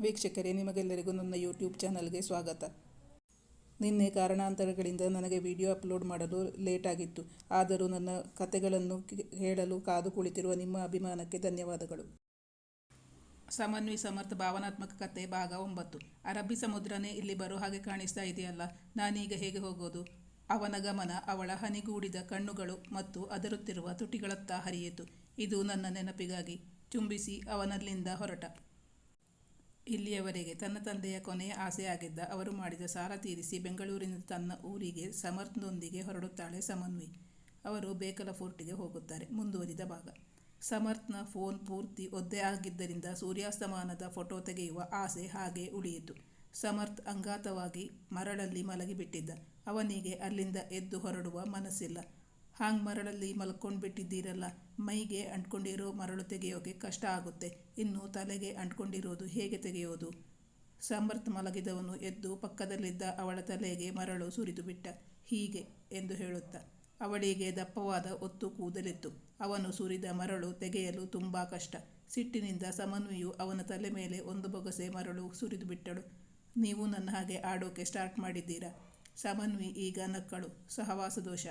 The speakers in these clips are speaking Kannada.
ವೀಕ್ಷಕರೇ, ನಿಮಗೆಲ್ಲರಿಗೂ ನನ್ನ ಯೂಟ್ಯೂಬ್ ಚಾನಲ್ಗೆ ಸ್ವಾಗತ. ನಿನ್ನೆ ಕಾರಣಾಂತರಗಳಿಂದ ನನಗೆ ವಿಡಿಯೋ ಅಪ್ಲೋಡ್ ಮಾಡಲು ಲೇಟ್ ಆಗಿತ್ತು. ಆದರೂ ನನ್ನ ಕಥೆಗಳನ್ನು ಹೇಳಲು ಕಾದು ಕುಳಿತಿರುವ ನಿಮ್ಮ ಅಭಿಮಾನಕ್ಕೆ ಧನ್ಯವಾದಗಳು. ಸಮನ್ವಿ ಸಮರ್ಥ ಭಾವನಾತ್ಮಕ ಕಥೆ ಭಾಗ 9. ಅರಬ್ಬಿ ಸಮುದ್ರನೇ ಇಲ್ಲಿ ಬರೋ ಹಾಗೆ ಕಾಣಿಸ್ತಾ ಇದೆಯಲ್ಲ, ನಾನೀಗ ಹೇಗೆ ಹೋಗೋದು? ಅವನ ಗಮನ ಅವಳ ಹನಿಗೂಡಿದ ಕಣ್ಣುಗಳು ಮತ್ತು ಅದರುತ್ತಿರುವ ತುಟಿಗಳತ್ತ ಹರಿಯಿತು. ಇದು ನನ್ನ ನೆನಪಿಗಾಗಿ ಚುಂಬಿಸಿ ಅವನಲ್ಲಿಂದ ಹೊರಟ. ಇಲ್ಲಿಯವರೆಗೆ ತನ್ನ ತಂದೆಯ ಕೊನೆಯ ಆಸೆಯಾಗಿದ್ದ ಅವರು ಮಾಡಿದ ಸಾಲ ತೀರಿಸಿ ಬೆಂಗಳೂರಿನ ತನ್ನ ಊರಿಗೆ ಸಮರ್ಥ್ನೊಂದಿಗೆ ಹೊರಡುತ್ತಾಳೆ ಸಮನ್ವಿ. ಅವರು ಬೇಕಲ ಫೋರ್ಟಿಗೆ ಹೋಗುತ್ತಾರೆ. ಮುಂದುವರಿದ ಭಾಗ. ಸಮರ್ಥ್ನ ಫೋನ್ ಪೂರ್ತಿ ಒದ್ದೆ ಆಗಿದ್ದರಿಂದ ಸೂರ್ಯಾಸ್ತಮಾನದ ಫೋಟೋ ತೆಗೆಯುವ ಆಸೆ ಹಾಗೆ ಉಳಿಯಿತು. ಸಮರ್ಥ್ ಅಂಗಾತವಾಗಿ ಮರಳಲ್ಲಿ ಮಲಗಿಬಿಟ್ಟಿದ್ದ. ಅವನಿಗೆ ಅಲ್ಲಿಂದ ಎದ್ದು ಹೊರಡುವ ಮನಸ್ಸಿಲ್ಲ. ಹಾಂಗ್ ಮರಳಲ್ಲಿ ಮಲ್ಕೊಂಡ್ಬಿಟ್ಟಿದ್ದೀರಲ್ಲ, ಮೈಗೆ ಅಂಟ್ಕೊಂಡಿರೋ ಮರಳು ತೆಗೆಯೋಕೆ ಕಷ್ಟ ಆಗುತ್ತೆ. ಇನ್ನು ತಲೆಗೆ ಅಂಟ್ಕೊಂಡಿರೋದು ಹೇಗೆ ತೆಗೆಯೋದು? ಸಮರ್ಥ್ ಮಲಗಿದವನು ಎದ್ದು ಪಕ್ಕದಲ್ಲಿದ್ದ ಅವಳ ತಲೆಗೆ ಮರಳು ಸುರಿದು ಬಿಟ್ಟ. ಹೀಗೆ ಎಂದು ಹೇಳುತ್ತಾ. ಅವಳಿಗೆ ದಪ್ಪವಾದ ಒತ್ತು ಕೂದಲಿತ್ತು. ಅವನು ಸುರಿದ ಮರಳು ತೆಗೆಯಲು ತುಂಬ ಕಷ್ಟ. ಸಿಟ್ಟಿನಿಂದ ಸಮನ್ವಿಯು ಅವನ ತಲೆ ಮೇಲೆ ಒಂದು ಬೊಗಸೆ ಮರಳು ಸುರಿದು ಬಿಟ್ಟಳು. ನೀವು ನನ್ನ ಹಾಗೆ ಆಡೋಕೆ ಸ್ಟಾರ್ಟ್ ಮಾಡಿದ್ದೀರಾ? ಸಮನ್ವಿ ಈಗ ನಕ್ಕಳು. ಸಹವಾಸ ದೋಷ.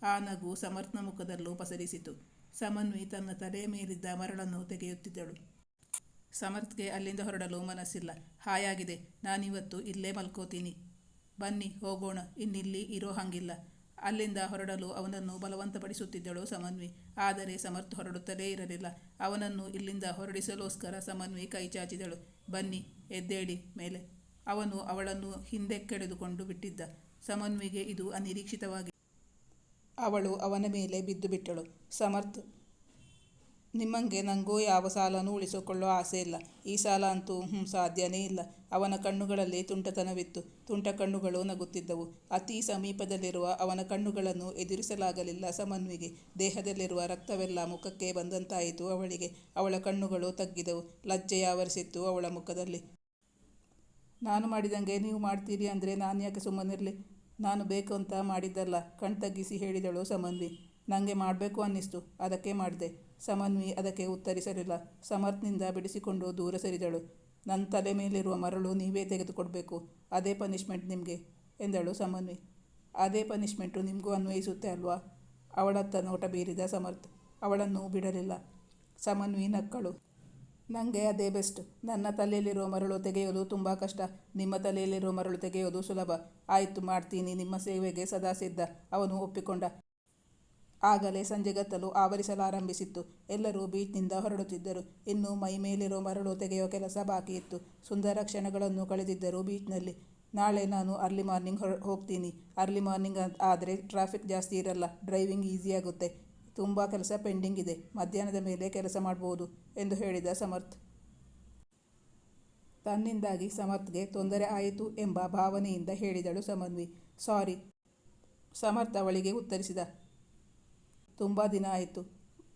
ಆ ನಗು ಸಮರ್ಥ್ನ ಮುಖದಲ್ಲೂ ಪಸರಿಸಿತು. ಸಮನ್ವಿ ತನ್ನ ತಲೆಯ ಮೇಲಿದ್ದ ಮರಳನ್ನು ತೆಗೆಯುತ್ತಿದ್ದಳು. ಸಮರ್ಥ್ಗೆ ಅಲ್ಲಿಂದ ಹೊರಡಲು ಮನಸ್ಸಿಲ್ಲ. ಹಾಯಾಗಿದೆ, ನಾನಿವತ್ತು ಇಲ್ಲೇ ಮಲ್ಕೋತೀನಿ. ಬನ್ನಿ ಹೋಗೋಣ, ಇನ್ನಿಲ್ಲಿ ಇರೋ ಹಾಗಿಲ್ಲ. ಅಲ್ಲಿಂದ ಹೊರಡಲು ಅವನನ್ನು ಬಲವಂತಪಡಿಸುತ್ತಿದ್ದಳು ಸಮನ್ವಿ. ಆದರೆ ಸಮರ್ಥ್ ಹೊರಡುತ್ತಲೇ ಇರಲಿಲ್ಲ. ಅವನನ್ನು ಇಲ್ಲಿಂದ ಹೊರಡಿಸಲೋಸ್ಕರ ಸಮನ್ವಿ ಕೈ ಚಾಚಿದಳು. ಬನ್ನಿ, ಎದ್ದೇಳಿ ಮೇಲೆ. ಅವನು ಅವಳನ್ನು ಹಿಂದೆ ಕೆಳೆದುಕೊಂಡು ಬಿಟ್ಟಿದ್ದ. ಸಮನ್ವಿಗೆ ಇದು ಅನಿರೀಕ್ಷಿತವಾಗಿ. ಅವಳು ಅವನ ಮೇಲೆ ಬಿದ್ದು ಬಿಟ್ಟಳು. ಸಮರ್ಥ್, ನಿಮ್ಮಂಗೆ ನನಗೂ ಯಾವ ಸಾಲನೂ ಉಳಿಸಿಕೊಳ್ಳೋ ಆಸೆ ಇಲ್ಲ. ಈ ಸಾಲ ಅಂತೂ ಸಾಧ್ಯನೇ ಇಲ್ಲ. ಅವನ ಕಣ್ಣುಗಳಲ್ಲಿ ತುಂಟತನವಿತ್ತು. ತುಂಟ ಕಣ್ಣುಗಳು ನಗುತ್ತಿದ್ದವು. ಅತಿ ಸಮೀಪದಲ್ಲಿರುವ ಅವನ ಕಣ್ಣುಗಳನ್ನು ಎದುರಿಸಲಾಗಲಿಲ್ಲ ಸಮನ್ವಿಗೆ. ದೇಹದಲ್ಲಿರುವ ರಕ್ತವೆಲ್ಲ ಮುಖಕ್ಕೆ ಬಂದಂತಾಯಿತು ಅವಳಿಗೆ. ಅವಳ ಕಣ್ಣುಗಳು ತಗ್ಗಿದವು. ಲಜ್ಜೆ ಆವರಿಸಿತ್ತು ಅವಳ ಮುಖದಲ್ಲಿ. ನಾನು ಮಾಡಿದಂಗೆ ನೀವು ಮಾಡ್ತೀರಿ ಅಂದರೆ ನಾನು ಯಾಕೆ ಸುಮ್ಮನಿರಲಿ? ನಾನು ಬೇಕು ಅಂತ ಮಾಡಿದ್ದಲ್ಲ, ಕಣ್ತಗ್ಗಿಸಿ ಹೇಳಿದಳು ಸಮನ್ವಿ. ನನಗೆ ಮಾಡಬೇಕು ಅನ್ನಿಸ್ತು, ಅದಕ್ಕೆ ಮಾಡಿದೆ. ಸಮನ್ವಿ ಅದಕ್ಕೆ ಉತ್ತರಿಸಲಿಲ್ಲ. ಸಮರ್ಥ್ನಿಂದ ಬಿಡಿಸಿಕೊಂಡು ದೂರ ಸರಿದಳು. ನನ್ನ ತಲೆ ಮೇಲಿರುವ ಮರಳು ನೀವೇ ತೆಗೆದುಕೊಡ್ಬೇಕು, ಅದೇ ಪನಿಷ್ಮೆಂಟ್ ನಿಮಗೆ ಎಂದಳು ಸಮನ್ವಿ. ಅದೇ ಪನಿಷ್ಮೆಂಟು ನಿಮಗೂ ಅನ್ವಯಿಸುತ್ತೆ ಅಲ್ವಾ? ಅವಳತ್ತ ನೋಟ ಬೀರಿದ ಸಮರ್ಥ್. ಅವಳನ್ನು ಬಿಡಲಿಲ್ಲ. ಸಮನ್ವಿ ನಕ್ಕಳು. ನನಗೆ ಅದೇ ಬೆಸ್ಟ್. ನನ್ನ ತಲೆಯಲ್ಲಿರೋ ಮರಳು ತೆಗೆಯೋದು ತುಂಬ ಕಷ್ಟ. ನಿಮ್ಮ ತಲೆಯಲ್ಲಿರೋ ಮರಳು ತೆಗೆಯೋದು ಸುಲಭ. ಆಯಿತು, ಮಾಡ್ತೀನಿ, ನಿಮ್ಮ ಸೇವೆಗೆ ಸದಾ ಸಿದ್ಧ. ಅವನು ಒಪ್ಪಿಕೊಂಡ. ಆಗಲೇ ಸಂಜೆಗತ್ತಲು ಆವರಿಸಲಾರಂಭಿಸಿತ್ತು. ಎಲ್ಲರೂ ಬೀಚ್ನಿಂದ ಹೊರಡುತ್ತಿದ್ದರು. ಇನ್ನು ಮೈ ಮೇಲಿರೋ ಮರಳು ತೆಗೆಯೋ ಕೆಲಸ ಬಾಕಿ ಇತ್ತು. ಸುಂದರ ಕ್ಷಣಗಳನ್ನು ಕಳೆದಿದ್ದರು ಬೀಚ್ನಲ್ಲಿ. ನಾಳೆ ನಾನು ಅರ್ಲಿ ಮಾರ್ನಿಂಗ್ ಹೋಗ್ತೀನಿ. ಅರ್ಲಿ ಮಾರ್ನಿಂಗ್ ಆದರೆ ಟ್ರಾಫಿಕ್ ಜಾಸ್ತಿ ಇರಲ್ಲ, ಡ್ರೈವಿಂಗ್ ಈಸಿಯಾಗುತ್ತೆ. ತುಂಬ ಕೆಲಸ ಪೆಂಡಿಂಗ್ ಇದೆ. ಮಧ್ಯಾಹ್ನದ ಮೇಲೆ ಕೆಲಸ ಮಾಡ್ಬೋದು ಎಂದು ಹೇಳಿದ ಸಮರ್ಥ್. ತನ್ನಿಂದಾಗಿ ಸಮರ್ಥ್ಗೆ ತೊಂದರೆ ಆಯಿತು ಎಂಬ ಭಾವನೆಯಿಂದ ಹೇಳಿದಳು ಸಮನ್ವಿ. ಸಾರಿ. ಸಮರ್ಥ್ ಅವಳಿಗೆ ಉತ್ತರಿಸಿದ. ತುಂಬ ದಿನ ಆಯಿತು.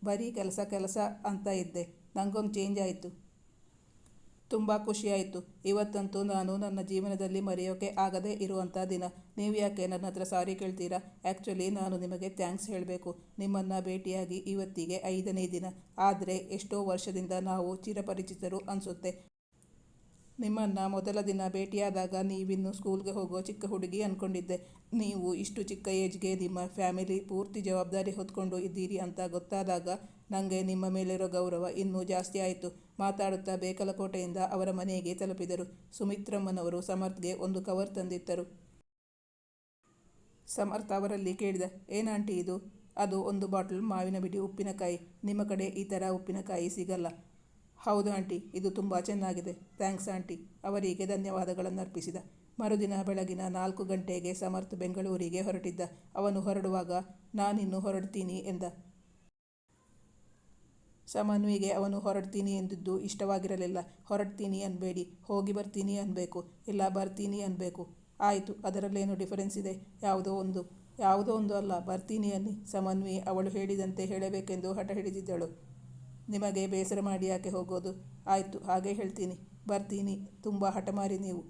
ಬರೀ ಕೆಲಸ ಕೆಲಸ ಅಂತ ಇದ್ದೆ. ನನಗೊಂದು ಚೇಂಜ್ ಆಯಿತು. ತುಂಬ ಖುಷಿಯಾಯಿತು. ಇವತ್ತಂತೂ ನಾನು ನನ್ನ ಜೀವನದಲ್ಲಿ ಮರೆಯೋಕೆ ಆಗದೇ ಇರುವಂಥ ದಿನ. ನೀವು ಯಾಕೆ ನನ್ನ ಹತ್ರ ಸಾರಿ ಕೇಳ್ತೀರಾ? ಆ್ಯಕ್ಚುಲಿ ನಾನು ನಿಮಗೆ ಥ್ಯಾಂಕ್ಸ್ ಹೇಳಬೇಕು. ನಿಮ್ಮನ್ನು ಭೇಟಿಯಾಗಿ ಇವತ್ತಿಗೆ 5ನೇ ದಿನ. ಆದರೆ ಎಷ್ಟೋ ವರ್ಷದಿಂದ ನಾವು ಚಿರಪರಿಚಿತರು ಅನಿಸುತ್ತೆ. ನಿಮ್ಮನ್ನು ಮೊದಲ ದಿನ ಭೇಟಿಯಾದಾಗ ನೀವಿನ್ನು ಸ್ಕೂಲ್ಗೆ ಹೋಗೋ ಚಿಕ್ಕ ಹುಡುಗಿ ಅಂದ್ಕೊಂಡಿದ್ದೆ. ನೀವು ಇಷ್ಟು ಚಿಕ್ಕ ಏಜ್ಗೆ ನಿಮ್ಮ ಫ್ಯಾಮಿಲಿ ಪೂರ್ತಿ ಜವಾಬ್ದಾರಿ ಹೊತ್ಕೊಂಡು ಇದ್ದೀರಿ ಅಂತ ಗೊತ್ತಾದಾಗ ನನಗೆ ನಿಮ್ಮ ಮೇಲಿರೋ ಗೌರವ ಇನ್ನೂ ಜಾಸ್ತಿ ಆಯಿತು. ಮಾತಾಡುತ್ತಾ ಬೇಕಲಕೋಟೆಯಿಂದ ಅವರ ಮನೆಗೆ ತಲುಪಿದರು. ಸುಮಿತ್ರಮ್ಮನವರು ಸಮರ್ಥ್ಗೆ ಒಂದು ಕವರ್ ತಂದಿದ್ದರು. ಸಮರ್ಥ್ ಅವರಲ್ಲಿ ಕೇಳಿದ, ಏನಾಂಟಿ ಇದು? ಅದು ಒಂದು ಬಾಟಲ್ ಮಾವಿನ ಬಿಡಿ ಉಪ್ಪಿನಕಾಯಿ. ನಿಮ್ಮ ಕಡೆ ಈ ಥರ ಉಪ್ಪಿನಕಾಯಿ ಸಿಗಲ್ಲ. ಹೌದು ಆಂಟಿ, ಇದು ತುಂಬ ಚೆನ್ನಾಗಿದೆ. Thanks aunty. ಅವರಿಗೆ ಧನ್ಯವಾದಗಳನ್ನು ಅರ್ಪಿಸಿದ. ಮರುದಿನ ಬೆಳಗಿನ 4 ಗಂಟೆಗೆ ಸಮರ್ಥ್ ಬೆಂಗಳೂರಿಗೆ ಹೊರಟಿದ್ದ. ಅವನು ಹೊರಡುವಾಗ ನಾನಿನ್ನು ಹೊರಡ್ತೀನಿ ಎಂದ. ಸಮನ್ವಿಗೆ ಅವನು ಹೊರಡ್ತೀನಿ ಎಂದಿದ್ದು ಇಷ್ಟವಾಗಿರಲಿಲ್ಲ. ಹೊರಡ್ತೀನಿ ಅನ್ಬೇಡಿ, ಹೋಗಿ ಬರ್ತೀನಿ ಅನ್ಬೇಕು, ಇಲ್ಲ ಬರ್ತೀನಿ ಅನ್ಬೇಕು. ಆಯಿತು, ಅದರಲ್ಲೇನು ಡಿಫರೆನ್ಸ್ ಇದೆ? ಯಾವುದೋ ಒಂದು ಅಲ್ಲ, ಬರ್ತೀನಿ ಅನ್ನಿ. ಸಮನ್ವಿ ಅವಳು ಹೇಳಿದಂತೆ ಹೇಳಬೇಕೆಂದು ಹಠ ಹಿಡಿದಿದ್ದಳು. ನಿಮಗೆ ಬೇಸರ ಮಾಡಿ ಯಾಕೆ ಹೋಗೋದು? ಆಯಿತು, ಹಾಗೆ ಹೇಳ್ತೀನಿ, ಬರ್ತೀನಿ. ತುಂಬ ಹಠಮಾರಿ ನೀವು.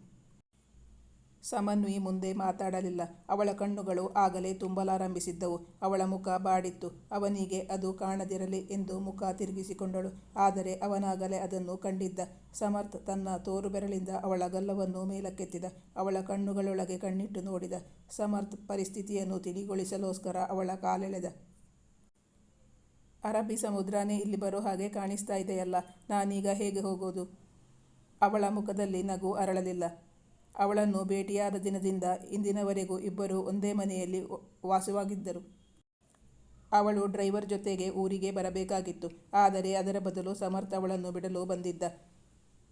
ಸಮನ್ವಿ ಮುಂದೆ ಮಾತಾಡಲಿಲ್ಲ. ಅವಳ ಕಣ್ಣುಗಳು ಆಗಲೇ ತುಂಬಲಾರಂಭಿಸಿದ್ದವು. ಅವಳ ಮುಖ ಬಾಡಿತ್ತು. ಅವನಿಗೆ ಅದು ಕಾಣದಿರಲಿ ಎಂದು ಮುಖ ತಿರುಗಿಸಿಕೊಂಡಳು. ಆದರೆ ಅವನಾಗಲೇ ಅದನ್ನು ಕಂಡಿದ್ದ. ಸಮರ್ಥ್ ತನ್ನ ತೋರು ಬೆರಳಿಂದ ಅವಳ ಗಲ್ಲವನ್ನು ಮೇಲಕ್ಕೆತ್ತಿದ. ಅವಳ ಕಣ್ಣುಗಳೊಳಗೆ ಕಣ್ಣಿಟ್ಟು ನೋಡಿದ. ಸಮರ್ಥ್ ಪರಿಸ್ಥಿತಿಯನ್ನು ತಿಳಿಗೊಳಿಸಲೋಸ್ಕರ ಅವಳ ಕಾಲೆಳೆದ. ಅರಬ್ಬಿ ಸಮುದ್ರನೇ ಇಲ್ಲಿ ಬರೋ ಹಾಗೆ ಕಾಣಿಸ್ತಾ ಇದೆಯಲ್ಲ, ನಾನೀಗ ಹೇಗೆ ಹೋಗೋದು? ಅವಳ ಮುಖದಲ್ಲಿ ನಗು ಅರಳಲಿಲ್ಲ. ಅವಳನ್ನು ಭೇಟಿಯಾದ ದಿನದಿಂದ ಇಂದಿನವರೆಗೂ ಇಬ್ಬರು ಒಂದೇ ಮನೆಯಲ್ಲಿ ವಾಸವಾಗಿದ್ದರು. ಅವಳು ಡ್ರೈವರ್ ಜೊತೆಗೆ ಊರಿಗೆ ಬರಬೇಕಾಗಿತ್ತು. ಆದರೆ ಅದರ ಬದಲು ಸಮರ್ಥ್ ಅವಳನ್ನು ಬಿಡಲು ಬಂದಿದ್ದ.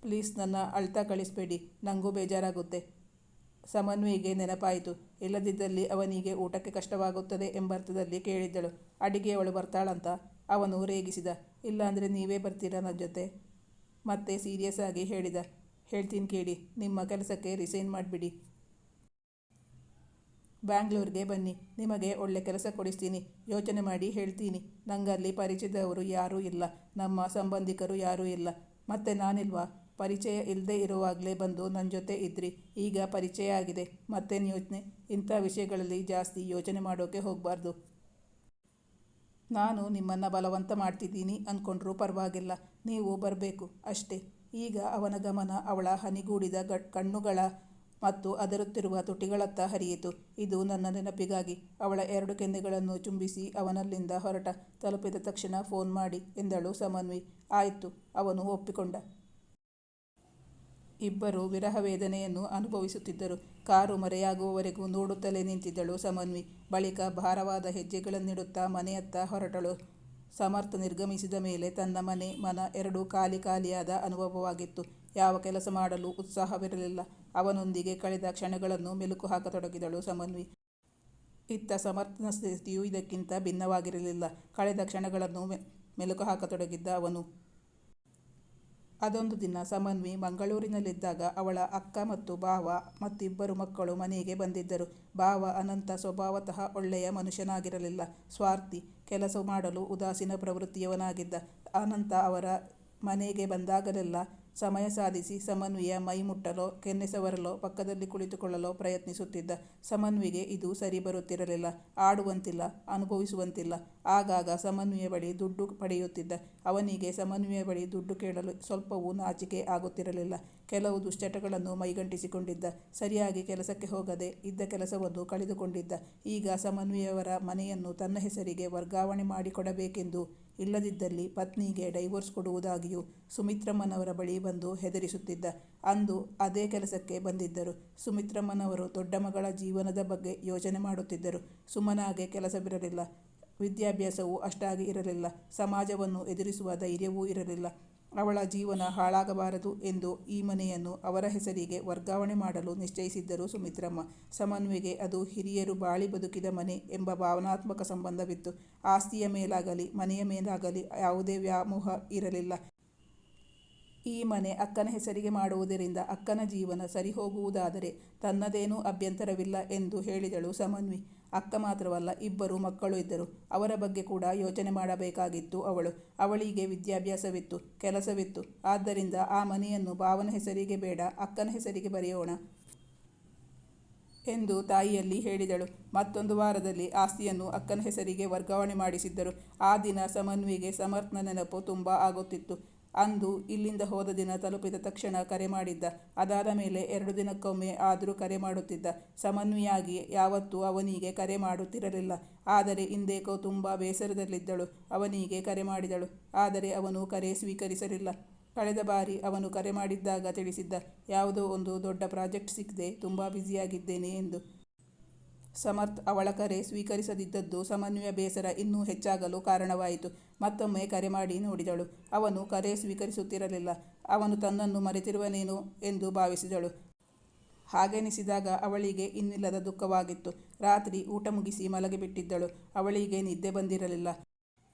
ಪ್ಲೀಸ್, ನನ್ನ ಅಳ್ತಾ ಕಳಿಸ್ಬೇಡಿ, ನನಗೂ ಬೇಜಾರಾಗುತ್ತೆ. ಸಮನ್ವಿಗೆ ನೆನಪಾಯಿತು. ಇಲ್ಲದಿದ್ದಲ್ಲಿ ಅವನಿಗೆ ಊಟಕ್ಕೆ ಕಷ್ಟವಾಗುತ್ತದೆ ಎಂಬರ್ಥದಲ್ಲಿ ಕೇಳಿದ್ದಳು. ಅಡಿಗೆಯವಳು ಬರ್ತಾಳಂತ? ಅವನು ರೇಗಿಸಿದ. ಇಲ್ಲಾಂದರೆ ನೀವೇ ಬರ್ತೀರಾ ನನ್ನ ಜೊತೆ? ಮತ್ತೆ ಸೀರಿಯಸ್ ಆಗಿ ಹೇಳಿದ. ಹೇಳ್ತೀನಿ ಕೇಳಿ, ನಿಮ್ಮ ಕೆಲಸಕ್ಕೆ ರಿಸೈನ್ ಮಾಡಿಬಿಡಿ. ಬ್ಯಾಂಗ್ಳೂರಿಗೆ ಬನ್ನಿ, ನಿಮಗೆ ಒಳ್ಳೆ ಕೆಲಸ ಕೊಡಿಸ್ತೀನಿ. ಯೋಚನೆ ಮಾಡಿ ಹೇಳ್ತೀನಿ. ನಂಗಲ್ಲಿ ಪರಿಚಯದವರು ಯಾರೂ ಇಲ್ಲ, ನಮ್ಮ ಸಂಬಂಧಿಕರು ಯಾರೂ ಇಲ್ಲ. ಮತ್ತೆ ನಾನಿಲ್ವಾ? ಪರಿಚಯ ಇಲ್ಲದೆ ಇರುವಾಗಲೇ ಬಂದು ನನ್ನ ಜೊತೆ ಇದ್ರಿ. ಈಗ ಪರಿಚಯ ಆಗಿದೆ, ಮತ್ತೇನು ಯೋಚನೆ? ಇಂಥ ವಿಷಯಗಳಲ್ಲಿ ಜಾಸ್ತಿ ಯೋಚನೆ ಮಾಡೋಕೆ ಹೋಗಬಾರ್ದು. ನಾನು ನಿಮ್ಮನ್ನು ಬಲವಂತ ಮಾಡ್ತಿದ್ದೀನಿ ಅಂದ್ಕೊಂಡ್ರೂ ಪರವಾಗಿಲ್ಲ, ನೀವು ಬರಬೇಕು ಅಷ್ಟೇ. ಈಗ ಅವನ ಗಮನ ಅವಳ ಹನಿಗೂಡಿದ ಕಣ್ಣುಗಳ ಮತ್ತು ಅದರುತ್ತಿರುವ ತುಟಿಗಳತ್ತ ಹರಿಯಿತು. ಇದು ನನ್ನ ನೆನಪಿಗಾಗಿ. ಅವಳ 2 ಕೆನ್ನೆಗಳನ್ನು ಚುಂಬಿಸಿ ಅವನಲ್ಲಿಂದ ಹೊರಟ. ತಲುಪಿದ ತಕ್ಷಣ ಫೋನ್ ಮಾಡಿ ಎಂದಳು ಸಮನ್ವಿ. ಆಯಿತು, ಅವನು ಒಪ್ಪಿಕೊಂಡ. ಇಬ್ಬರು ವಿರಹ ವೇದನೆಯನ್ನು ಅನುಭವಿಸುತ್ತಿದ್ದರು. ಕಾರು ಮರೆಯಾಗುವವರೆಗೂ ನೋಡುತ್ತಲೇ ನಿಂತಿದ್ದಳು ಸಮನ್ವಿ. ಬಳಿಕ ಭಾರವಾದ ಹೆಜ್ಜೆಗಳನ್ನಿಡುತ್ತಾ ಮನೆಯತ್ತ ಹೊರಟಳು. ಸಮರ್ಥ್ ನಿರ್ಗಮಿಸಿದ ಮೇಲೆ ತನ್ನ ಮನ ಎರಡೂ ಖಾಲಿಯಾದ ಅನುಭವವಾಗಿತ್ತು. ಯಾವ ಕೆಲಸ ಮಾಡಲು ಉತ್ಸಾಹವಿರಲಿಲ್ಲ. ಅವನೊಂದಿಗೆ ಕಳೆದ ಕ್ಷಣಗಳನ್ನು ಮೆಲುಕು ಹಾಕತೊಡಗಿದಳು ಸಮನ್ವಿ. ಇತ್ತ ಸಮರ್ಥ್ನ ಸ್ಥಿತಿಯೂ ಇದಕ್ಕಿಂತ ಭಿನ್ನವಾಗಿರಲಿಲ್ಲ. ಕಳೆದ ಕ್ಷಣಗಳನ್ನು ಮೆಲುಕು ಹಾಕತೊಡಗಿದ್ದ ಅವನು. ಅದೊಂದು ದಿನ ಸಮನ್ವಿ ಮಂಗಳೂರಿನಲ್ಲಿದ್ದಾಗ ಅವಳ ಅಕ್ಕ ಮತ್ತು ಭಾವ ಮತ್ತಿಬ್ಬರು ಮಕ್ಕಳು ಮನೆಗೆ ಬಂದಿದ್ದರು. ಭಾವ ಅನಂತ ಸ್ವಭಾವತಃ ಒಳ್ಳೆಯ ಮನುಷ್ಯನಾಗಿರಲಿಲ್ಲ. ಸ್ವಾರ್ಥಿ, ಕೆಲಸ ಮಾಡಲು ಉದಾಸೀನ ಪ್ರವೃತ್ತಿಯವನಾಗಿದ್ದ. ಅನಂತ ಅವರ ಮನೆಗೆ ಬಂದಾಗಲೆಲ್ಲ ಸಮಯ ಸಾಧಿಸಿ ಸಮನ್ವಿಯ ಮೈ ಮುಟ್ಟಲೋ, ಕೆನ್ನೆ ಸವರಲೋ, ಪಕ್ಕದಲ್ಲಿ ಕುಳಿತುಕೊಳ್ಳಲೋ ಪ್ರಯತ್ನಿಸುತ್ತಿದ್ದ. ಸಮನ್ವಿಗೆ ಇದು ಸರಿ ಬರುತ್ತಿರಲಿಲ್ಲ. ಆಡುವಂತಿಲ್ಲ, ಅನುಭವಿಸುವಂತಿಲ್ಲ. ಆಗಾಗ ಸಮನ್ವಿಯ ಬಳಿ ದುಡ್ಡು ಪಡೆಯುತ್ತಿದ್ದ. ಅವನಿಗೆ ಸಮನ್ವಿಯ ಬಳಿ ದುಡ್ಡು ಕೇಳಲು ಸ್ವಲ್ಪವೂ ನಾಚಿಕೆ ಆಗುತ್ತಿರಲಿಲ್ಲ. ಕೆಲವು ದುಶ್ಚಟಗಳನ್ನು ಮೈಗಂಟಿಸಿಕೊಂಡಿದ್ದ. ಸರಿಯಾಗಿ ಕೆಲಸಕ್ಕೆ ಹೋಗದೆ ಇದ್ದ ಕೆಲಸವನ್ನು ಕಳೆದುಕೊಂಡಿದ್ದ. ಈಗ ಸಮನ್ವಿಯವರ ಮನೆಯನ್ನು ತನ್ನ ಹೆಸರಿಗೆ ವರ್ಗಾವಣೆ ಮಾಡಿಕೊಡಬೇಕೆಂದು, ಇಲ್ಲದಿದ್ದಲ್ಲಿ ಪತ್ನಿಗೆ ಡೈವೋರ್ಸ್ ಕೊಡುವುದಾಗಿಯೂ ಸುಮಿತ್ರಮ್ಮನವರ ಬಳಿ ಬಂದು ಹೆದರಿಸುತ್ತಿದ್ದ. ಅಂದು ಅದೇ ಕೆಲಸಕ್ಕೆ ಬಂದಿದ್ದರು. ಸುಮಿತ್ರಮ್ಮನವರು ದೊಡ್ಡ ಮಗಳ ಜೀವನದ ಬಗ್ಗೆ ಯೋಚನೆ ಮಾಡುತ್ತಿದ್ದರು. ಸುಮ್ಮನಾಗೆ ಕೆಲಸವಿರಲಿಲ್ಲ. ವಿದ್ಯಾಭ್ಯಾಸವೂ ಅಷ್ಟಾಗಿ ಇರಲಿಲ್ಲ. ಸಮಾಜವನ್ನು ಎದುರಿಸುವ ಧೈರ್ಯವೂ ಇರಲಿಲ್ಲ. ಅವಳ ಜೀವನ ಹಾಳಾಗಬಾರದು ಎಂದು ಈ ಮನೆಯನ್ನು ಅವರ ಹೆಸರಿಗೆ ವರ್ಗಾವಣೆ ಮಾಡಲು ನಿಶ್ಚಯಿಸಿದ್ದರು ಸುಮಿತ್ರಮ್ಮ. ಸಮನ್ವಿಗೆ ಅದು ಹಿರಿಯರು ಬಾಳಿ ಬದುಕಿದ ಮನೆ ಎಂಬ ಭಾವನಾತ್ಮಕ ಸಂಬಂಧವಿತ್ತು. ಆಸ್ತಿಯ ಮೇಲಾಗಲಿ ಮನೆಯ ಮೇಲಾಗಲಿ ಯಾವುದೇ ವ್ಯಾಮೋಹ ಇರಲಿಲ್ಲ. ಈ ಮನೆ ಅಕ್ಕನ ಹೆಸರಿಗೆ ಮಾಡುವುದರಿಂದ ಅಕ್ಕನ ಜೀವನ ಸರಿಹೋಗುವುದಾದರೆ ತನ್ನದೇನೂ ಅಭ್ಯಂತರವಿಲ್ಲ ಎಂದು ಹೇಳಿದಳು ಸಮನ್ವಿ. ಅಕ್ಕ ಮಾತ್ರವಲ್ಲ, ಇಬ್ಬರು ಮಕ್ಕಳು ಇದ್ದರು. ಅವರ ಬಗ್ಗೆ ಕೂಡ ಯೋಚನೆ ಮಾಡಬೇಕಾಗಿತ್ತು ಅವಳು. ಅವಳಿಗೆ ವಿದ್ಯಾಭ್ಯಾಸವಿತ್ತು, ಕೆಲಸವಿತ್ತು. ಆದ್ದರಿಂದ ಆ ಮನೆಯನ್ನು ಭಾವನ ಹೆಸರಿಗೆ ಬೇಡ, ಅಕ್ಕನ ಹೆಸರಿಗೆ ಬರೆಯೋಣ ಎಂದು ತಾಯಿಯಲ್ಲಿ ಹೇಳಿದಳು. ಮತ್ತೊಂದು ವಾರದಲ್ಲಿ ಆಸ್ತಿಯನ್ನು ಅಕ್ಕನ ಹೆಸರಿಗೆ ವರ್ಗಾವಣೆ ಮಾಡಿಸಿದ್ದರು. ಆ ದಿನ ಸಮನ್ವಿಗೆ ಸಮರ್ಥ್ನ ನೆನಪು ತುಂಬ ಆಗುತ್ತಿತ್ತು. ಅಂದು ಇಲ್ಲಿಂದ ಹೋದ ದಿನ ತಲುಪಿದ ತಕ್ಷಣ ಕರೆ ಮಾಡಿದ್ದ. ಅದಾದ ಮೇಲೆ 2 ದಿನಕ್ಕೊಮ್ಮೆ ಆದರೂ ಕರೆ ಮಾಡುತ್ತಿದ್ದ. ಸಮನ್ವಿಯಾಗಿ ಯಾವತ್ತೂ ಅವನಿಗೆ ಕರೆ ಮಾಡುತ್ತಿರಲಿಲ್ಲ. ಆದರೆ ಇಂದೇಕೋ ತುಂಬ ಬೇಸರದಲ್ಲಿದ್ದಳು. ಅವನಿಗೆ ಕರೆ ಮಾಡಿದಳು. ಆದರೆ ಅವನು ಕರೆ ಸ್ವೀಕರಿಸಲಿಲ್ಲ. ಕಳೆದ ಬಾರಿ ಅವನು ಕರೆ ಮಾಡಿದ್ದಾಗ ತಿಳಿಸಿದ್ದ, ಯಾವುದೋ ಒಂದು ದೊಡ್ಡ ಪ್ರಾಜೆಕ್ಟ್ ಸಿಕ್ಕಿದೆ, ತುಂಬ ಬ್ಯುಸಿಯಾಗಿದ್ದೇನೆ ಎಂದು. ಸಮರ್ಥ್ ಅವಳ ಕರೆ ಸ್ವೀಕರಿಸದಿದ್ದದ್ದು ಸಮನ್ವಿಯ ಬೇಸರ ಇನ್ನೂ ಹೆಚ್ಚಾಗಲು ಕಾರಣವಾಯಿತು. ಮತ್ತೊಮ್ಮೆ ಕರೆ ಮಾಡಿ ನೋಡಿದಳು. ಅವನು ಕರೆ ಸ್ವೀಕರಿಸುತ್ತಿರಲಿಲ್ಲ. ಅವನು ತನ್ನನ್ನು ಮರೆತಿರುವನೇನೋ ಎಂದು ಭಾವಿಸಿದಳು. ಹಾಗೆನಿಸಿದಾಗ ಅವಳಿಗೆ ಇನ್ನಿಲ್ಲದ ದುಃಖವಾಗಿತ್ತು. ರಾತ್ರಿ ಊಟ ಮುಗಿಸಿ ಮಲಗಿಬಿಟ್ಟಿದ್ದಳು. ಅವಳಿಗೆ ನಿದ್ದೆ ಬಂದಿರಲಿಲ್ಲ.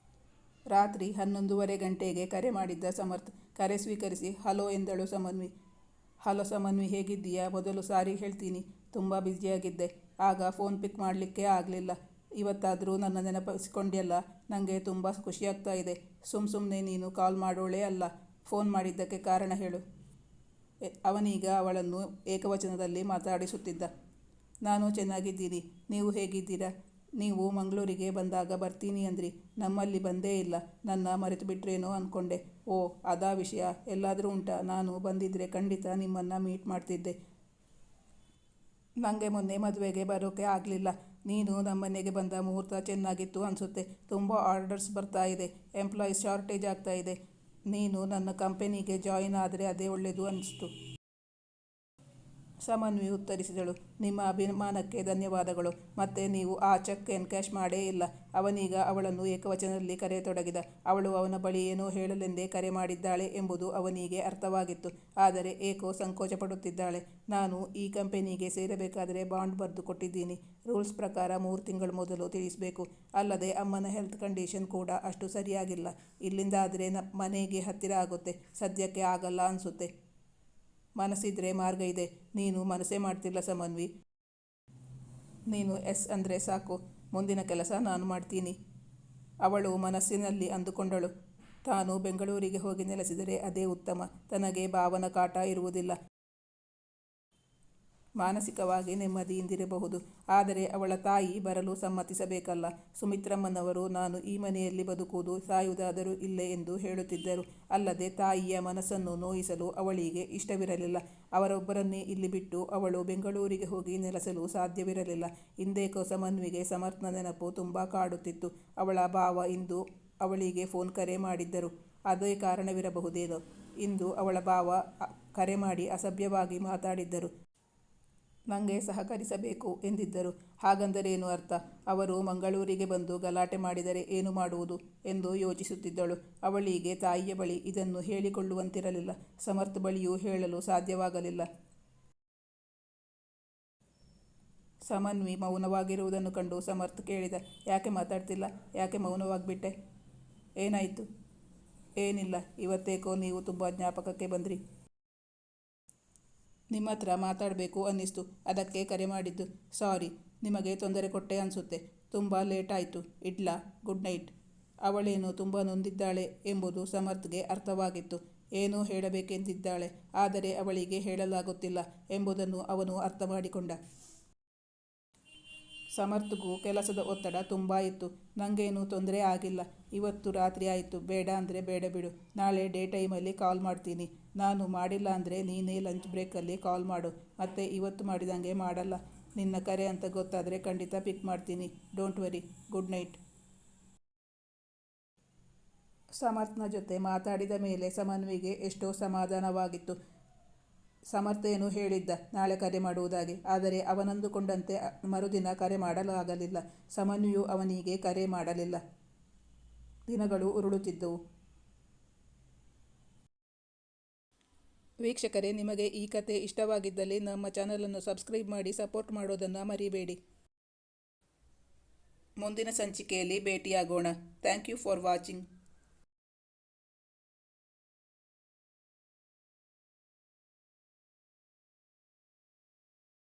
ರಾತ್ರಿ 11:30 ಗಂಟೆಗೆ ಕರೆ ಮಾಡಿದ್ದ ಸಮರ್ಥ್. ಕರೆ ಸ್ವೀಕರಿಸಿ ಹಲೋ ಎಂದಳು ಸಮನ್ವಿ. ಹಲೋ ಸಮನ್ವಿ, ಹೇಗಿದ್ದೀಯಾ? ಮೊದಲು ಸಾರಿ ಹೇಳ್ತೀನಿ, ತುಂಬ ಬ್ಯುಸಿಯಾಗಿದ್ದೆ. ಆಗ ಫೋನ್ ಪಿಕ್ ಮಾಡಲಿಕ್ಕೆ ಆಗಲಿಲ್ಲ. ಇವತ್ತಾದರೂ ನನ್ನ ನೆನಪಿಸಿಕೊಂಡ್ಯಲ್ಲ, ನನಗೆ ತುಂಬ ಖುಷಿಯಾಗ್ತಾ ಇದೆ. ಸುಮ್ಮನೆ ನೀನು ಕಾಲ್ ಮಾಡೋಳೇ ಅಲ್ಲ. ಫೋನ್ ಮಾಡಿದ್ದಕ್ಕೆ ಕಾರಣ ಹೇಳು. ಅವನೀಗ ಅವಳನ್ನು ಏಕವಚನದಲ್ಲಿ ಮಾತಾಡಿಸುತ್ತಿದ್ದ. ನಾನು ಚೆನ್ನಾಗಿದ್ದೀನಿ, ನೀವು ಹೇಗಿದ್ದೀರಾ? ನೀವು ಮಂಗಳೂರಿಗೆ ಬಂದಾಗ ಬರ್ತೀನಿ ಅಂದ್ರಿ, ನಮ್ಮಲ್ಲಿ ಬಂದೇ ಇಲ್ಲ. ನನ್ನ ಮರೆತು ಬಿಟ್ರೇನೋ ಅಂದ್ಕೊಂಡೆ. ಓ, ಅದಾ ವಿಷಯ. ಎಲ್ಲಾದರೂ ಉಂಟಾ? ನಾನು ಬಂದಿದ್ರೆ ಖಂಡಿತ ನಿಮ್ಮನ್ನು ಮೀಟ್ ಮಾಡ್ತಿದ್ದೆ. ನನಗೆ ಮೊನ್ನೆ ಮದುವೆಗೆ ಬರೋಕ್ಕೆ ಆಗಲಿಲ್ಲ. ನೀನು ನಮ್ಮನೆಗೆ ಬಂದ ಮುಹೂರ್ತ ಚೆನ್ನಾಗಿತ್ತು ಅನಿಸುತ್ತೆ. ತುಂಬ ಆರ್ಡರ್ಸ್ ಬರ್ತಾ ಇದೆ, ಎಂಪ್ಲಾಯೀಸ್ ಶಾರ್ಟೇಜ್ ಆಗ್ತಾ ಇದೆ. ನೀನು ನನ್ನ ಕಂಪನಿಗೆ ಜಾಯಿನ್ ಆದರೆ ಅದೇ ಒಳ್ಳೆಯದು ಅನಿಸ್ತು. ಸಮನ್ವಿ ಉತ್ತರಿಸಿದಳು. ನಿಮ್ಮ ಅಭಿಮಾನಕ್ಕೆ ಧನ್ಯವಾದಗಳು. ಮತ್ತೆ ನೀವು ಆ ಚೆಕ್ ಎನ್ಕ್ಯಾಶ್ ಮಾಡೇ ಇಲ್ಲ. ಅವನೀಗ ಅವಳನ್ನು ಏಕವಚನದಲ್ಲಿ ಕರೆಯತೊಡಗಿದ. ಅವಳು ಅವನ ಬಳಿ ಏನೋ ಹೇಳಲೆಂದೇ ಕರೆ ಮಾಡಿದ್ದಾಳೆ ಎಂಬುದು ಅವನಿಗೆ ಅರ್ಥವಾಗಿತ್ತು. ಆದರೆ ಏಕೋ ಸಂಕೋಚ ಪಡುತ್ತಿದ್ದಾಳೆ. ನಾನು ಈ ಕಂಪನಿಗೆ ಸೇರಬೇಕಾದರೆ ಬಾಂಡ್ ಬರೆದು ಕೊಟ್ಟಿದ್ದೀನಿ. ರೂಲ್ಸ್ ಪ್ರಕಾರ 3 ತಿಂಗಳ ಮೊದಲು ತಿಳಿಸಬೇಕು. ಅಲ್ಲದೆ ಅಮ್ಮನ ಹೆಲ್ತ್ ಕಂಡೀಷನ್ ಕೂಡ ಅಷ್ಟು ಸರಿಯಾಗಿಲ್ಲ. ಇಲ್ಲಿಂದಾದರೆ ಮನೆಗೆ ಹತ್ತಿರ ಆಗುತ್ತೆ. ಸದ್ಯಕ್ಕೆ ಆಗಲ್ಲ ಅನಿಸುತ್ತೆ. ಮನಸ್ಸಿದ್ರೆ ಮಾರ್ಗ ಇದೆ. ನೀನು ಮನಸ್ಸೇ ಮಾಡ್ತಿಲ್ಲ ಸಮನ್ವಿ. ನೀನು ಎಸ್ ಅಂದರೆ ಸಾಕು, ಮುಂದಿನ ಕೆಲಸ ನಾನು ಮಾಡ್ತೀನಿ. ಅವಳು ಮನಸ್ಸಿನಲ್ಲಿ ಅಂದುಕೊಂಡಳು. ತಾನು ಬೆಂಗಳೂರಿಗೆ ಹೋಗಿ ನೆಲೆಸಿದರೆ ಅದೇ ಉತ್ತಮ. ತನಗೆ ಭಾವನ ಕಾಟ ಇರುವುದಿಲ್ಲ. ಮಾನಸಿಕವಾಗಿ ನೆಮ್ಮದಿಯಿಂದಿರಬಹುದು. ಆದರೆ ಅವಳ ತಾಯಿ ಬರಲು ಸಮ್ಮತಿಸಬೇಕಲ್ಲ. ಸುಮಿತ್ರಮ್ಮನವರು ನಾನು ಈ ಮನೆಯಲ್ಲಿ ಬದುಕುವುದು, ಸಾಯುವುದಾದರೂ ಇಲ್ಲೇ ಎಂದು ಹೇಳುತ್ತಿದ್ದರು. ಅಲ್ಲದೆ ತಾಯಿಯ ಮನಸ್ಸನ್ನು ನೋಯಿಸಲು ಅವಳಿಗೆ ಇಷ್ಟವಿರಲಿಲ್ಲ. ಅವರೊಬ್ಬರನ್ನೇ ಇಲ್ಲಿ ಬಿಟ್ಟು ಅವಳು ಬೆಂಗಳೂರಿಗೆ ಹೋಗಿ ನೆಲೆಸಲು ಸಾಧ್ಯವಿರಲಿಲ್ಲ. ಇಂದೇಕೋ ಸಮನ್ವಿಗೆ ಸಮರ್ಥನ ನೆನಪು ತುಂಬ ಕಾಡುತ್ತಿತ್ತು. ಅವಳ ಭಾವ ಇಂದು ಅವಳಿಗೆ ಫೋನ್ ಕರೆ ಮಾಡಿದ್ದರು. ಅದೇ ಕಾರಣವಿರಬಹುದೇನೋ. ಇಂದು ಅವಳ ಭಾವ ಕರೆ ಮಾಡಿ ಅಸಭ್ಯವಾಗಿ ಮಾತಾಡಿದ್ದರು. ನನಗೆ ಸಹಕರಿಸಬೇಕು ಎಂದಿದ್ದರು. ಹಾಗಂದರೇನು ಅರ್ಥ? ಅವರು ಮಂಗಳೂರಿಗೆ ಬಂದು ಗಲಾಟೆ ಮಾಡಿದರೆ ಏನು ಮಾಡುವುದು ಎಂದು ಯೋಚಿಸುತ್ತಿದ್ದಳು. ಅವಳಿಗೆ ತಾಯಿಯ ಬಳಿ ಇದನ್ನು ಹೇಳಿಕೊಳ್ಳುವಂತಿರಲಿಲ್ಲ. ಸಮರ್ಥ್ ಬಳಿಯೂ ಹೇಳಲು ಸಾಧ್ಯವಾಗಲಿಲ್ಲ. ಸಮನ್ವಿ ಮೌನವಾಗಿರುವುದನ್ನು ಕಂಡು ಸಮರ್ಥ್ ಕೇಳಿದ. ಯಾಕೆ ಮಾತಾಡ್ತಿಲ್ಲ? ಯಾಕೆ ಮೌನವಾಗಿಬಿಟ್ಟೆ? ಏನಾಯಿತು? ಏನಿಲ್ಲ. ಇವತ್ತೇಕೋ ನೀವು ತುಂಬ ಜ್ಞಾಪಕಕ್ಕೆ ಬಂದ್ರಿ. ನಿಮ್ಮ ಹತ್ರ ಮಾತಾಡಬೇಕು ಅನ್ನಿಸ್ತು, ಅದಕ್ಕೆ ಕರೆ ಮಾಡಿದ್ದು. ಸಾರಿ, ನಿಮಗೆ ತೊಂದರೆ ಕೊಟ್ಟೆ ಅನಿಸುತ್ತೆ. ತುಂಬ ಲೇಟ್ ಆಯಿತು. ಇಡ್ಲಾ? Good night. ಅವಳೇನು ತುಂಬ ನೊಂದಿದ್ದಾಳೆ ಎಂಬುದು ಸಮರ್ಥ್ಗೆ ಅರ್ಥವಾಗಿತ್ತು. ಏನೋ ಹೇಳಬೇಕೆಂದಿದ್ದಾಳೆ, ಆದರೆ ಅವಳಿಗೆ ಹೇಳಲಾಗುತ್ತಿಲ್ಲ ಎಂಬುದನ್ನು ಅವನು ಅರ್ಥ ಮಾಡಿಕೊಂಡ. ಸಮರ್ಥ್ಗೂ ಕೆಲಸದ ಒತ್ತಡ ತುಂಬ ಇತ್ತು. ನನಗೇನು ತೊಂದರೆ ಆಗಿಲ್ಲ. ಇವತ್ತು ರಾತ್ರಿ ಆಯಿತು. ಬೇಡ ಅಂದರೆ ಬೇಡ ಬಿಡು. ನಾಳೆ ಡೇ ಟೈಮಲ್ಲಿ ಕಾಲ್ ಮಾಡ್ತೀನಿ. ನಾನು ಮಾಡಿಲ್ಲ ಅಂದರೆ ನೀನೇ ಲಂಚ್ ಬ್ರೇಕಲ್ಲಿ ಕಾಲ್ ಮಾಡು. ಮತ್ತೆ ಇವತ್ತು ಮಾಡಿದಂಗೆ ಮಾಡಲ್ಲ. ನಿನ್ನ ಕರೆ ಅಂತ ಗೊತ್ತಾದರೆ ಖಂಡಿತ ಪಿಕ್ ಮಾಡ್ತೀನಿ. Don't worry. Good night. ಸಮರ್ಥ್ನ ಜೊತೆ ಮಾತಾಡಿದ ಮೇಲೆ ಸಮನ್ವಿಗೆ ಎಷ್ಟೋ ಸಮಾಧಾನವಾಗಿತ್ತು. ಸಮರ್ಥ್ ಏನು ಹೇಳಿದ್ದ, ನಾಳೆ ಕರೆ ಮಾಡುವುದಾಗಿ. ಆದರೆ ಅವನಂದುಕೊಂಡಂತೆ ಮರುದಿನ ಕರೆ ಮಾಡಲಾಗಲಿಲ್ಲ. ಸಮನ್ವಿಯು ಅವನಿಗೆ ಕರೆ ಮಾಡಲಿಲ್ಲ. ದಿನಗಳು ಉರುಳುತ್ತಿದ್ದವು. ವೀಕ್ಷಕರೇ, ನಿಮಗೆ ಈ ಕತೆ ಇಷ್ಟವಾಗಿದ್ದಲ್ಲಿ ನಮ್ಮ ಚಾನಲನ್ನು ಸಬ್ಸ್ಕ್ರೈಬ್ ಮಾಡಿ ಸಪೋರ್ಟ್ ಮಾಡೋದನ್ನು ಮರಿಬೇಡಿ. ಮುಂದಿನ ಸಂಚಿಕೆಯಲ್ಲಿ ಭೇಟಿಯಾಗೋಣ. Thank you for watching.